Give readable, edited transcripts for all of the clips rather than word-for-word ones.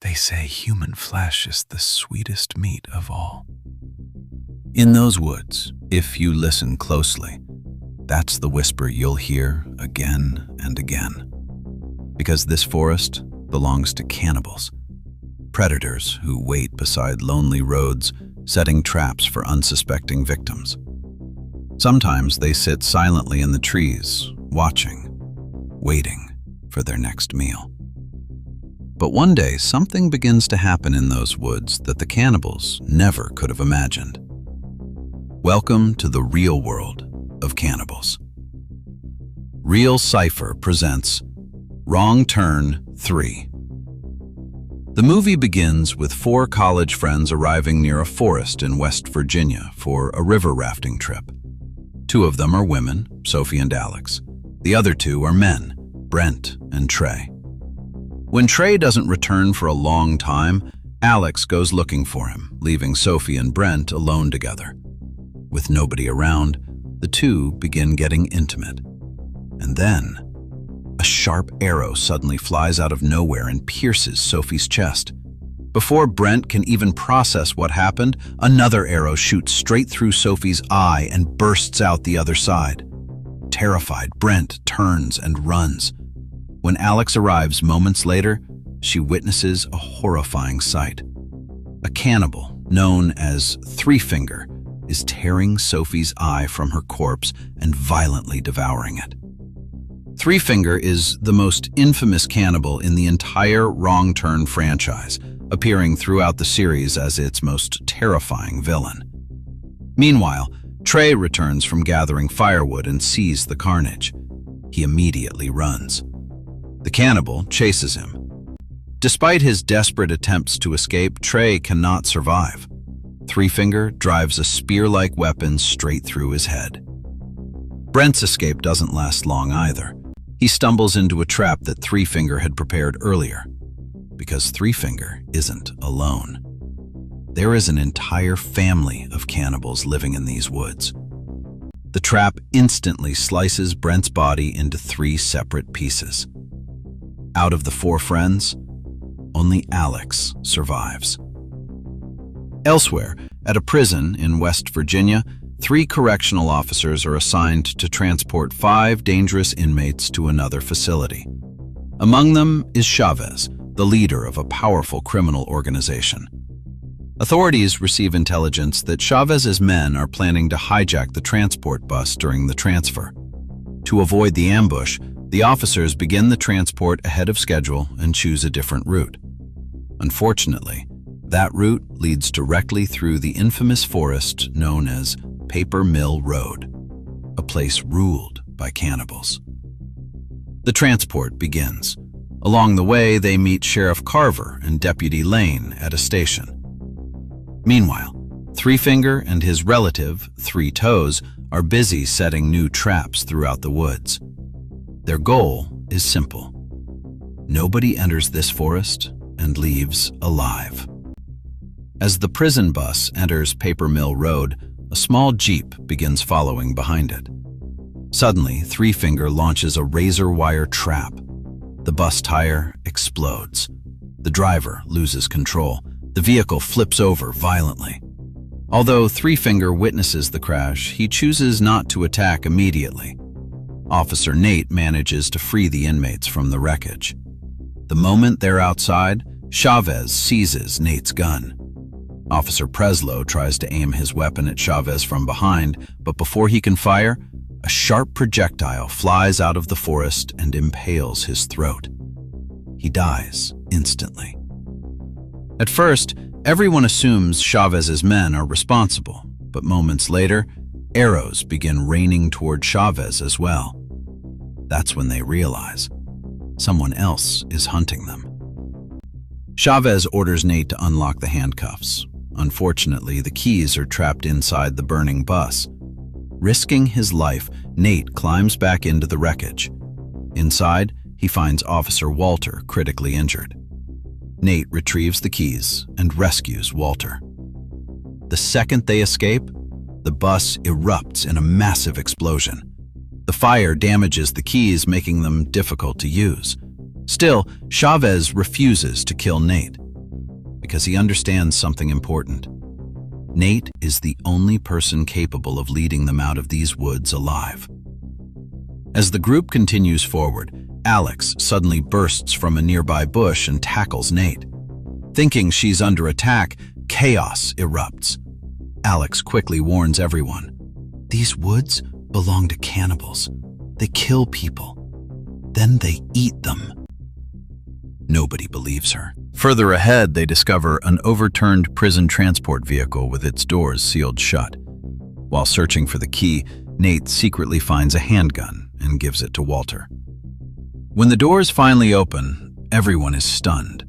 They say human flesh is the sweetest meat of all. In those woods, if you listen closely, that's the whisper you'll hear again and again. Because this forest belongs to cannibals, predators who wait beside lonely roads, setting traps for unsuspecting victims. Sometimes they sit silently in the trees, watching, waiting for their next meal. But one day, something begins to happen in those woods that the cannibals never could have imagined. Welcome to the real world of cannibals. Real Cypher presents Wrong Turn 3. The movie begins with 4 college friends arriving near a forest in West Virginia for a river rafting trip. 2 of them are women, Sophie and Alex. The other 2 are men, Brent and Trey. When Trey doesn't return for a long time, Alex goes looking for him, leaving Sophie and Brent alone together. With nobody around, the 2 begin getting intimate. And then, a sharp arrow suddenly flies out of nowhere and pierces Sophie's chest. Before Brent can even process what happened, another arrow shoots straight through Sophie's eye and bursts out the other side. Terrified, Brent turns and runs. When Alex arrives moments later, she witnesses a horrifying sight. A cannibal, known as Three Finger, is tearing Sophie's eye from her corpse and violently devouring it. Three Finger is the most infamous cannibal in the entire Wrong Turn franchise, appearing throughout the series as its most terrifying villain. Meanwhile, Trey returns from gathering firewood and sees the carnage. He immediately runs. The cannibal chases him. Despite his desperate attempts to escape, Trey cannot survive. Three Finger drives a spear-like weapon straight through his head. Brent's escape doesn't last long either. He stumbles into a trap that Three Finger had prepared earlier. Because Three Finger isn't alone. There is an entire family of cannibals living in these woods. The trap instantly slices Brent's body into 3 separate pieces. Out of the 4 friends, only Alex survives. Elsewhere, at a prison in West Virginia, 3 correctional officers are assigned to transport 5 dangerous inmates to another facility. Among them is Chavez, the leader of a powerful criminal organization. Authorities receive intelligence that Chavez's men are planning to hijack the transport bus during the transfer. To avoid the ambush, the officers begin the transport ahead of schedule and choose a different route. Unfortunately, that route leads directly through the infamous forest known as Paper Mill Road, a place ruled by cannibals. The transport begins. Along the way, they meet Sheriff Carver and Deputy Lane at a station. Meanwhile, Three Finger and his relative, Three Toes, are busy setting new traps throughout the woods. Their goal is simple. Nobody enters this forest and leaves alive. As the prison bus enters Paper Mill Road, a small jeep begins following behind it. Suddenly, Three Finger launches a razor wire trap. The bus tire explodes. The driver loses control. The vehicle flips over violently. Although Three Finger witnesses the crash, he chooses not to attack immediately. Officer Nate manages to free the inmates from the wreckage. The moment they're outside, Chavez seizes Nate's gun. Officer Preslow tries to aim his weapon at Chavez from behind, but before he can fire, a sharp projectile flies out of the forest and impales his throat. He dies instantly. At first, everyone assumes Chavez's men are responsible, but moments later, arrows begin raining toward Chavez as well. That's when they realize someone else is hunting them. Chavez orders Nate to unlock the handcuffs. Unfortunately, the keys are trapped inside the burning bus. Risking his life, Nate climbs back into the wreckage. Inside, he finds Officer Walter critically injured. Nate retrieves the keys and rescues Walter. The second they escape, the bus erupts in a massive explosion. The fire damages the keys, making them difficult to use. Still, Chavez refuses to kill Nate. because he understands something important. Nate is the only person capable of leading them out of these woods alive. As the group continues forward, Alex suddenly bursts from a nearby bush and tackles Nate. Thinking she's under attack, chaos erupts. Alex quickly warns everyone. These woods belong to cannibals. They kill people. Then they eat them. Nobody believes her. Further ahead, they discover an overturned prison transport vehicle with its doors sealed shut. While searching for the key, Nate secretly finds a handgun and gives it to Walter. When the doors finally open, everyone is stunned.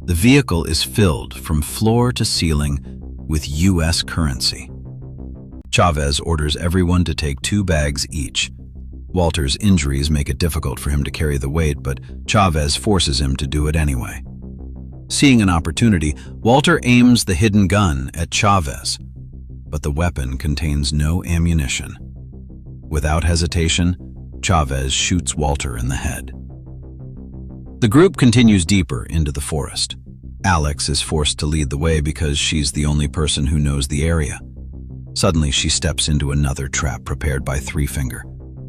The vehicle is filled from floor to ceiling with U.S. currency. Chavez orders everyone to take 2 bags each. Walter's injuries make it difficult for him to carry the weight, but Chavez forces him to do it anyway. Seeing an opportunity, Walter aims the hidden gun at Chavez, but the weapon contains no ammunition. Without hesitation, Chavez shoots Walter in the head. The group continues deeper into the forest. Alex is forced to lead the way because she's the only person who knows the area. Suddenly, she steps into another trap prepared by Three Finger.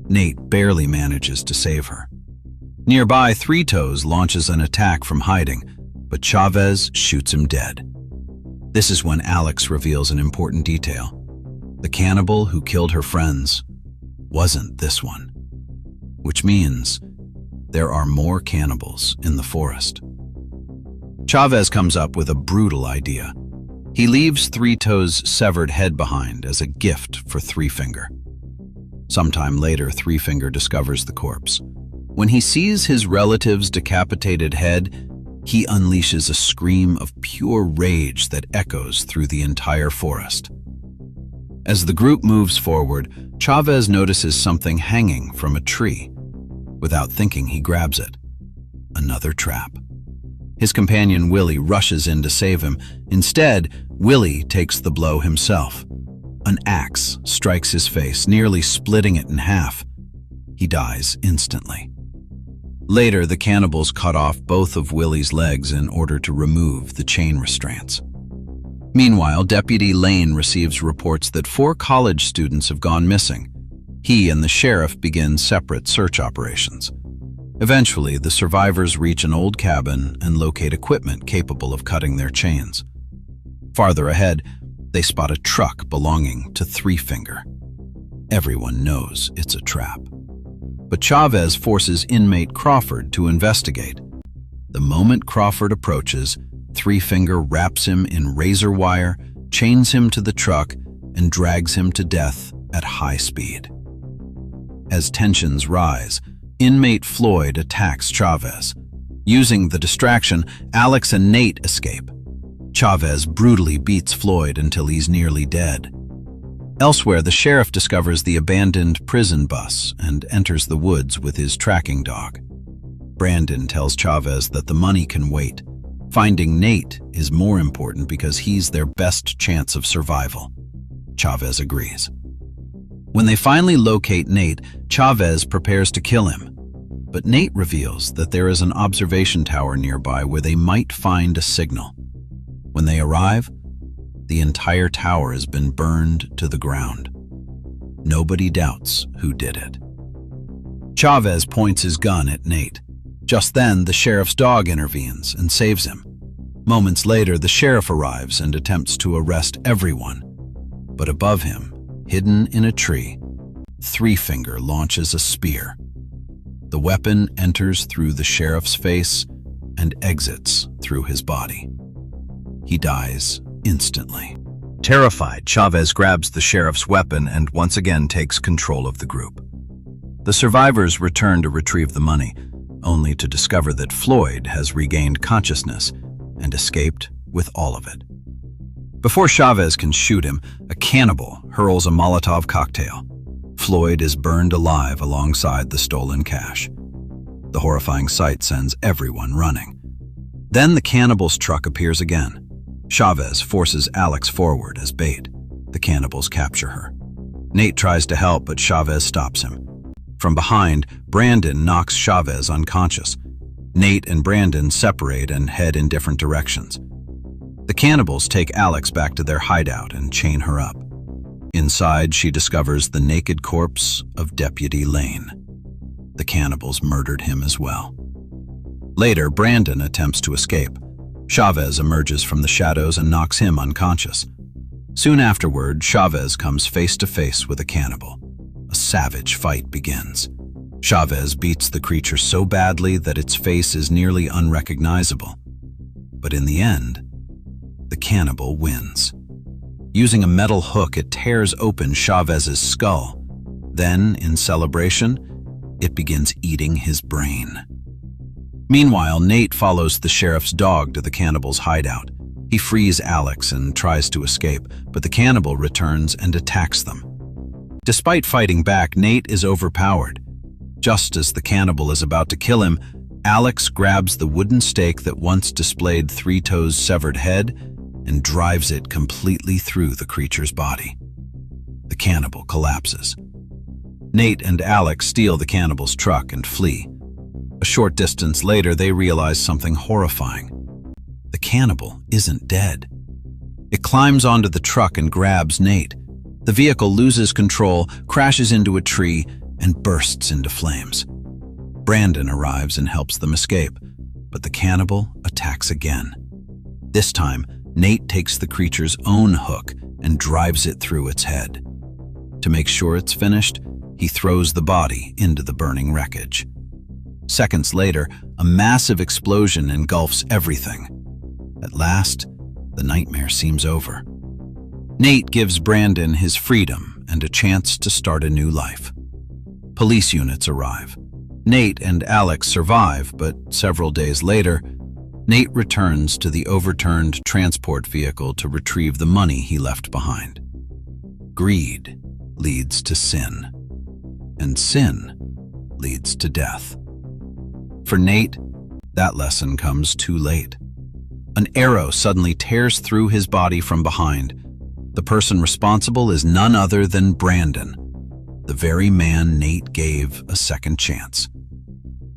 Nate barely manages to save her. Nearby, Three Toes launches an attack from hiding, but Chavez shoots him dead. This is when Alex reveals an important detail. The cannibal who killed her friends wasn't this one, which means there are more cannibals in the forest. Chavez comes up with a brutal idea. He leaves Three Toes' severed head behind as a gift for Three Finger. Sometime later, Three Finger discovers the corpse. When he sees his relative's decapitated head, he unleashes a scream of pure rage that echoes through the entire forest. As the group moves forward, Chavez notices something hanging from a tree. Without thinking, he grabs it. Another trap. His companion Willie rushes in to save him. Instead, Willie takes the blow himself. An axe strikes his face, nearly splitting it in half. He dies instantly. Later, the cannibals cut off both of Willie's legs in order to remove the chain restraints. Meanwhile, Deputy Lane receives reports that 4 college students have gone missing. He and the sheriff begin separate search operations. Eventually, the survivors reach an old cabin and locate equipment capable of cutting their chains. Farther ahead, they spot a truck belonging to Three Finger. Everyone knows it's a trap. But Chavez forces inmate Crawford to investigate. The moment Crawford approaches, Three Finger wraps him in razor wire, chains him to the truck, and drags him to death at high speed. As tensions rise, inmate Floyd attacks Chavez. Using the distraction, Alex and Nate escape. Chavez brutally beats Floyd until he's nearly dead. Elsewhere, the sheriff discovers the abandoned prison bus and enters the woods with his tracking dog. Brandon tells Chavez that the money can wait. Finding Nate is more important because he's their best chance of survival. Chavez agrees. When they finally locate Nate, Chavez prepares to kill him. But Nate reveals that there is an observation tower nearby where they might find a signal. When they arrive, the entire tower has been burned to the ground. Nobody doubts who did it. Chavez points his gun at Nate. Just then, the sheriff's dog intervenes and saves him. Moments later, the sheriff arrives and attempts to arrest everyone. But above him, hidden in a tree, Three Finger launches a spear. The weapon enters through the sheriff's face and exits through his body. He dies instantly. Terrified, Chavez grabs the sheriff's weapon and once again takes control of the group. The survivors return to retrieve the money, only to discover that Floyd has regained consciousness and escaped with all of it. Before Chavez can shoot him, a cannibal hurls a Molotov cocktail. Floyd is burned alive alongside the stolen cash. The horrifying sight sends everyone running. Then the cannibal's truck appears again. Chavez forces Alex forward as bait. The cannibals capture her. Nate tries to help, but Chavez stops him. From behind, Brandon knocks Chavez unconscious. Nate and Brandon separate and head in different directions. The cannibals take Alex back to their hideout and chain her up. Inside, she discovers the naked corpse of Deputy Lane. The cannibals murdered him as well. Later, Brandon attempts to escape. Chavez emerges from the shadows and knocks him unconscious. Soon afterward, Chavez comes face to face with a cannibal. A savage fight begins. Chavez beats the creature so badly that its face is nearly unrecognizable. But in the end, the cannibal wins. Using a metal hook, it tears open Chavez's skull. Then, in celebration, it begins eating his brain. Meanwhile, Nate follows the sheriff's dog to the cannibal's hideout. He frees Alex and tries to escape, but the cannibal returns and attacks them. Despite fighting back, Nate is overpowered. Just as the cannibal is about to kill him, Alex grabs the wooden stake that once displayed Three Toes' severed head and drives it completely through the creature's body. The cannibal collapses. Nate and Alex steal the cannibal's truck and flee. A short distance later, they realize something horrifying. The cannibal isn't dead. It climbs onto the truck and grabs Nate. The vehicle loses control, crashes into a tree, and bursts into flames. Brandon arrives and helps them escape, but the cannibal attacks again. This time, Nate takes the creature's own hook and drives it through its head. To make sure it's finished, he throws the body into the burning wreckage. Seconds later, a massive explosion engulfs everything. At last, the nightmare seems over. Nate gives Brandon his freedom and a chance to start a new life. Police units arrive. Nate and Alex survive, but several days later, Nate returns to the overturned transport vehicle to retrieve the money he left behind. Greed leads to sin, and sin leads to death. For Nate, that lesson comes too late. An arrow suddenly tears through his body from behind. The person responsible is none other than Brandon, the very man Nate gave a second chance.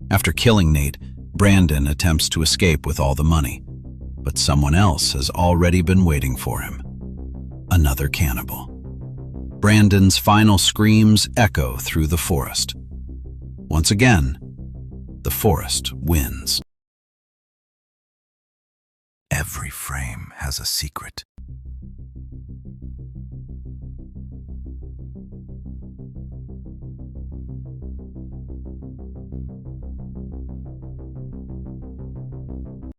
After killing Nate, Brandon attempts to escape with all the money, but someone else has already been waiting for him. Another cannibal. Brandon's final screams echo through the forest. Once again, the forest wins. Every frame has a secret.